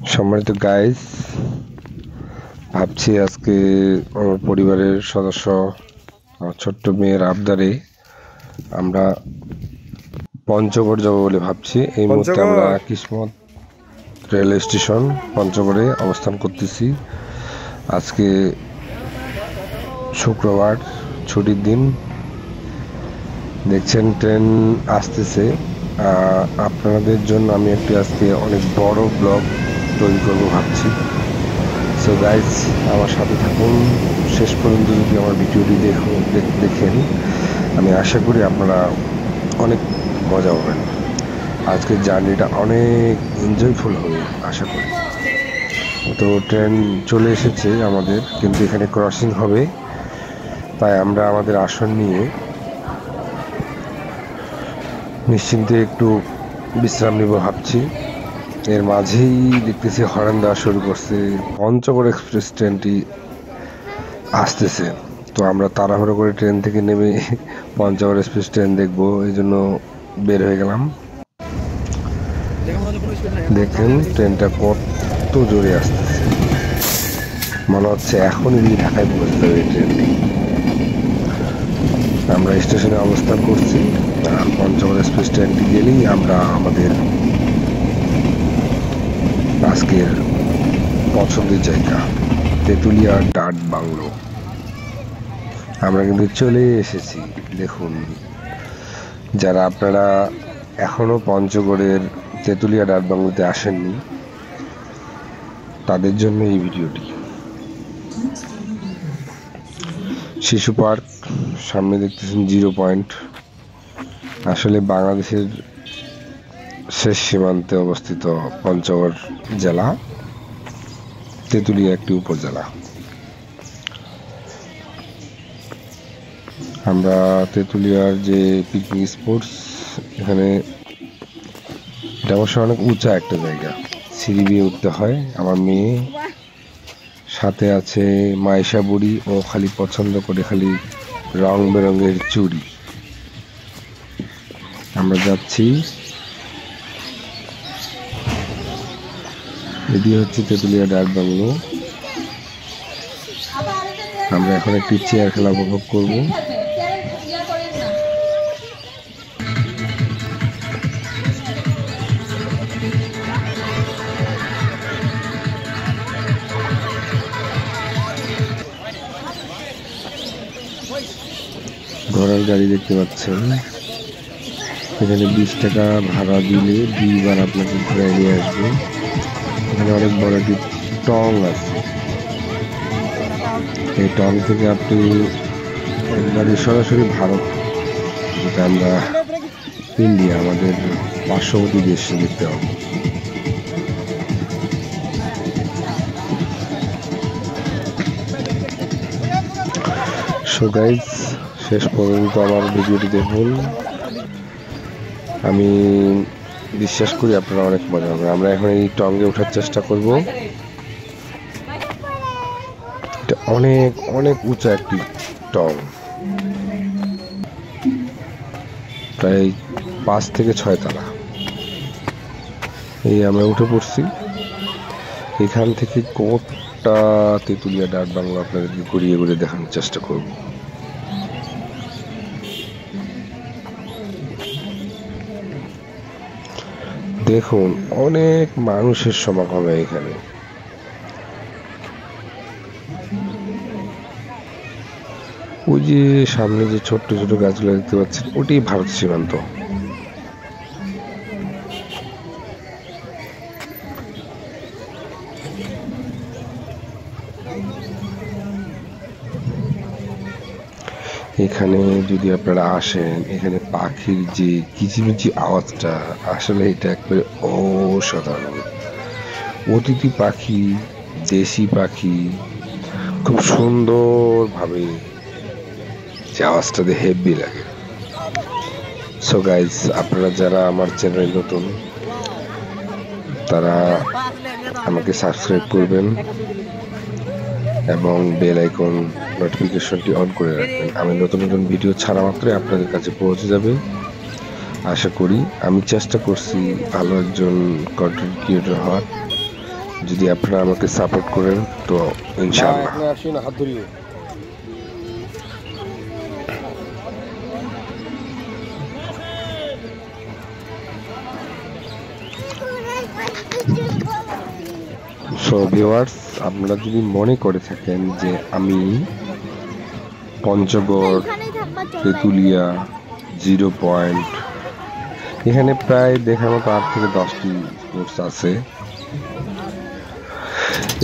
সম্মানিত গাইস, ভাবছি আজকে আমার পরিবারের সদস্য আমার ছোট্ট মেয়ের আবদারে আমরা পঞ্চগড় যাব বলে ভাবছি। এই মুহূর্তে আমরা কিসমত রেল স্টেশন পঞ্চগড়ে অবস্থান করতেছি। আজকে শুক্রবার, ছুটির দিন। দেখছেন ট্রেন আসতেছে। আপনাদের জন্য আমি একটি আজকে অনেক বড় ব্লগ তৈরি করবো ভাবছি। সো গাইজ, আমার সাথে থাকুন শেষ পর্যন্ত। যদি আমার ভিডিওটি দেখেন, আমি আশা করি আপনারা অনেক মজা পাবেন। আজকের জার্নিটা অনেক এনজয়ফুল হবে আশা করি। তো ট্রেন চলে এসেছে আমাদের, কিন্তু এখানে ক্রসিং হবে, তাই আমরা আমাদের আসন নিয়ে নিশ্চিন্তে একটু বিশ্রাম নিব ভাবছি। এর মাঝেই দেখতেছি হর্ন দেওয়া শুরু করছে। পঞ্চগড় এক্সপ্রেস ট্রেনটি আসতেছে। তো আমরা তাড়াহুড়ো করে ট্রেন থেকে নেমে পঞ্চগড় এক্সপ্রেস ট্রেন দেখবো, এই জন্য বের হয়ে গেলাম। দেখেন ট্রেনটা কত জোরে আসতেছে, মনে হচ্ছে এখনই ঢাকায় পৌঁছে যাবে এই ট্রেনটি। আমরা স্টেশনে অবস্থান করছি। পঞ্চগড় এক্সপ্রেস ট্রেনটি গেলেই আমরা আমাদের আজকের পছন্দের জায়গা তেঁতুলিয়া ডাট বাংলো আমরা কিন্তু চলে এসেছি। দেখুন, যারা আপনারা এখনো পঞ্চগড়ের তেঁতুলিয়া ডাট বাংলোতে আসেননি, তাদের জন্য এই ভিডিওটি। শিশু পার্ক, সামনে দেখতেছেন জিরো পয়েন্ট। আসলে বাংলাদেশের শেষ সীমান্তে অবস্থিত পঞ্চগড় জেলা, তেঁতুলিয়া একটি উপজেলা। আমরা তেঁতুলিয়ার যে পিকনিক স্পটস, এখানে এটা অবশ্য অনেক উঁচা একটা জায়গা, সিঁড়ি দিয়ে উঠতে হয়। আমার মেয়ে সাথে আছে মাইশা বুড়ি, ও খালি পছন্দ করে খালি রং বেরঙের চুড়ি। আমরা যাচ্ছি, এটি হচ্ছে তেঁতুলিয়া ডাক বাংলো। আমরা এখন একটি চেয়ার খেলা উপভোগ করব। ঘোড়ার গাড়ি দেখতে পাচ্ছেন। এখানে 20 টাকা ভাড়া দিলে 2 বার আপনাকে ঘুরে নিয়ে আসবে। এখানে অনেক বড় একটি টং আছে। এই টং থেকে আপনি একবারে সরাসরি ভারত, যেটা আমরা ইন্ডিয়া, আমাদের পার্শ্ববর্তী দেশে দেখতে হবে। সো গাইজ, শেষ পর্যন্ত আমার ভিডিওটি দেখুন। আমি বিশ্বাস করি আপনারা অনেক মজা হবে। আমরা এখন এই টঙ্গে ওঠার চেষ্টা করব। এটা অনেক অনেক উঁচা একটি টং, প্রায় 5 থেকে 6 তলা। এই আমরা উঠে পড়ছি। এখান থেকে কোটটা তেঁতুলিয়া ডাট বাংলো আপনাদেরকে ঘুরিয়ে ঘুরিয়ে দেখানোর চেষ্টা করব। দেখুন, অনেক মানুষের সমাগম এখানে। ওই যে সামনে যে ছোট্ট ছোট গাছগুলো দেখতে পাচ্ছেন, ওটি ভারত সীমান্ত। এখানে যদি আপনারা আসেন, এখানে পাখির যে কিচিমিচি আওয়াজটা, আসলে এটা একবারে অসাধারণ। অতিথি পাখি, দেশি পাখি খুব সুন্দরভাবে যে আওয়াজটা দিয়ে হেভি লাগে। সো গাইজ, আপনারা যারা আমার চ্যানেলে নতুন, তারা আমাকে সাবস্ক্রাইব করবেন এবং বেল আইকন নোটিফিকেশনটি অন করে রাখবেন। আমি নতুন নতুন ভিডিও ছাড়া মাত্রই আপনাদের কাছে পৌঁছে যাবে আশা করি। আমি চেষ্টা করছি ভালো একজন কন্টেন্ট ক্রিয়েটর হওয়ার, যদি আপনারা আমাকে সাপোর্ট করেন তো ইনশাআল্লাহ। হাত ধরিও। সো ভিউয়ার্স, আপনারা যদি মনে করে থাকেন যে আমি পঞ্চগড়, তেঁতুলিয়া, 0 পয়েন্ট, এখানে প্রায় দেখার মতো 8 থেকে 10টি স্পোর্টস আছে।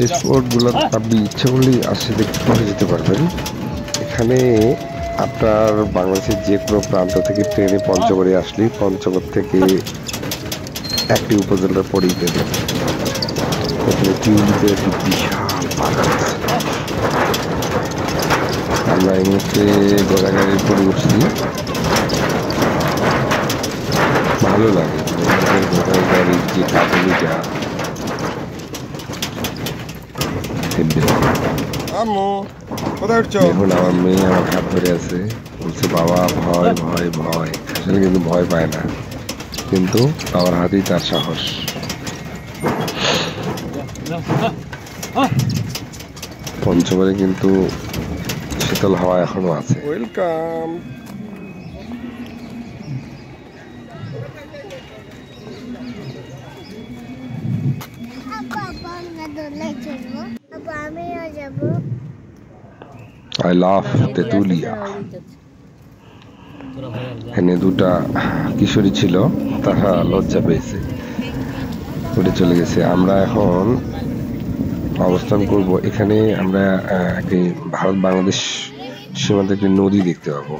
এই স্পোর্টগুলো আপনি ইচ্ছে করলেই আসে দেখতে যেতে পারবেন। এখানে আপনার বাংলাদেশের যে কোনো প্রান্ত থেকে ট্রেনে পঞ্চগড়ে আসলে পঞ্চগড় থেকে একটি উপজেলার পরেই দেবেন। এখানে টিউলিতে একটি বিশাল বাগান আছে। আমরা এই মুহূর্তে ঘোড়াগাড়ির পরে উঠছি। ভালো লাগে ঘোড়াগাড়ির যে কাঠালিটা দেখুন। আমার মেয়ে আমার হাত ধরে আছে, বলছে বাবা ভয় ভয় ভয়। আসলে কিন্তু ভয় পায় না, কিন্তু আমার হাতেই তার সাহস। পঞ্চগড়ে কিন্তু শীতল হাওয়া এখনো আছে। ওয়েলকাম। I love Tetulia. এখানে দুটা কিশোরী ছিল, তারা লজ্জা পেয়েছে, উঠে চলে গেছে। আমরা এখন অবস্থান করব এখানে। আমরা একটি ভারত বাংলাদেশ সীমান্তে একটি নদী দেখতে পাবো।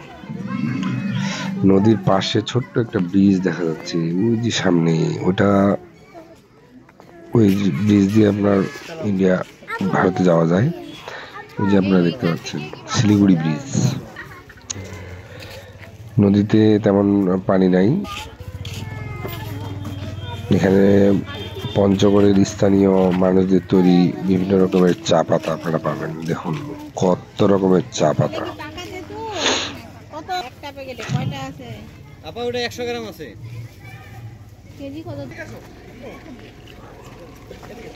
নদীর পাশে ছোট্ট একটা ব্রিজ দেখা যাচ্ছে, ওই যে সামনে ওটা, ওই ব্রিজ দিয়ে আপনার ইন্ডিয়া ভারতে যাওয়া যায়। ওই যে আপনারা দেখতে পাচ্ছেন শিলিগুড়ি ব্রিজ। নদীতে তেমন পানি নাই। এখানে পঞ্চগড়ের স্থানীয় মানুষদের তৈরি বিভিন্ন রকমের চা পাতা আপনারা পাবেন। দেখুন কত রকমের চা পাতা।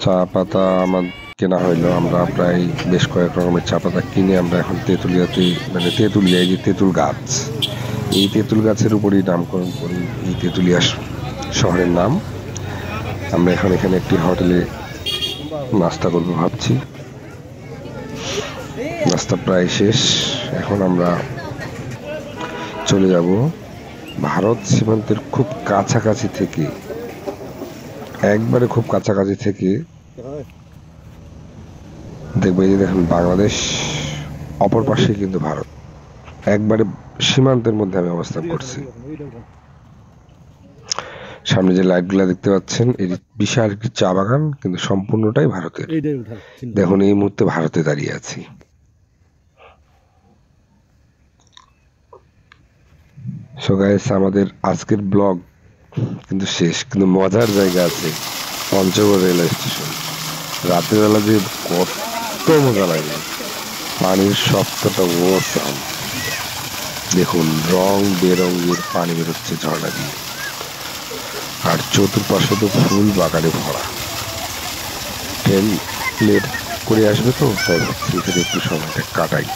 চা পাতা আমার কেনা হইলো। আমরা প্রায় বেশ কয়েক রকমের চা পাতা কিনে আমরা এখন তেঁতুলিয়াতে, মানে তেঁতুলিয়া, এই যে তেঁতুল গাছ, এই তেঁতুল গাছের উপরেই নামকরণ করি এই তেঁতুলিয়া শহরের নাম। আমরা এখন এখানে একটি হোটেলে নাস্তা করবো ভাবছি। নাস্তা প্রায় শেষ। এখন আমরা চলে যাব ভারত সীমান্তের খুব কাছাকাছি থেকে, একবারে খুব কাছাকাছি থেকে দেখবো। এই যে দেখুন বাংলাদেশ, অপর পাশে কিন্তু ভারত, একবারে সীমান্তের মধ্যে আমি অবস্থান করছি। সামনে যে লাইটগুলা দেখতে পাচ্ছেন, এই বিশাল একটি চা বাগান, কিন্তু সম্পূর্ণটাই ভারতের। দেখুন এই মুহূর্তে ভারতে দাঁড়িয়ে আছি। সো গাইস, আমাদের আজকের ব্লগ কিন্তু শেষ, কিন্তু মজার জায়গা আছে পঞ্চগড় রেলওয়ে স্টেশন। রাতের বেলা যে কত মজা লাগে, পানির শব্দটা ওসাম। দেখুন রং বেরঙের পানি বেরোচ্ছে ঝর্ণা দিয়ে, আর চতুর্পাশে তো ফুল বাগানে ভরা। ট্রেন লেট করে আসবে তো, তাই ভাবছি এখানে একটু সময়টা কাটাই।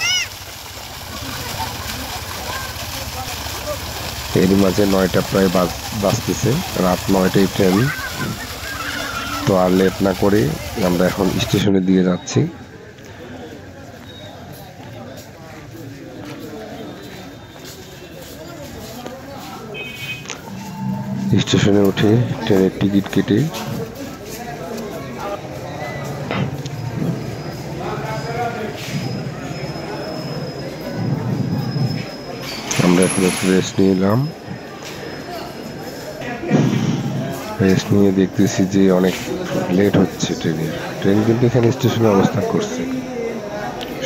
এর মাঝে 9টা প্রায় বাজতেছে, রাত 9টায় ট্রেন। তো আর লেট না করে আমরা এখন স্টেশনের দিকে যাচ্ছি। স্টেশনে উঠে ট্রেনের টিকিট কেটে আমরা এখন একটু রেস্ট নিলাম। রেস্ট নিয়ে দেখতেছি যে অনেক লেট হচ্ছে ট্রেনের। ট্রেন কিন্তু এখানে স্টেশনে অবস্থান করছে,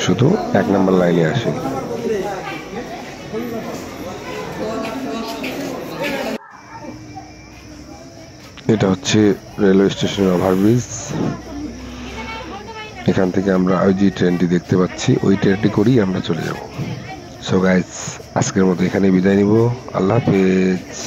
শুধু 1 নম্বর লাইনে আসে। এটা হচ্ছে রেলওয়ে স্টেশনের ওভারব্রিজ। এখান থেকে আমরা ওই যে ট্রেনটি দেখতে পাচ্ছি, ওই ট্রেনটি করেই আমরা চলে যাব। সো গাইস, আজকের মতো এখানে বিদায় নিব। আল্লাহ হাফেজ।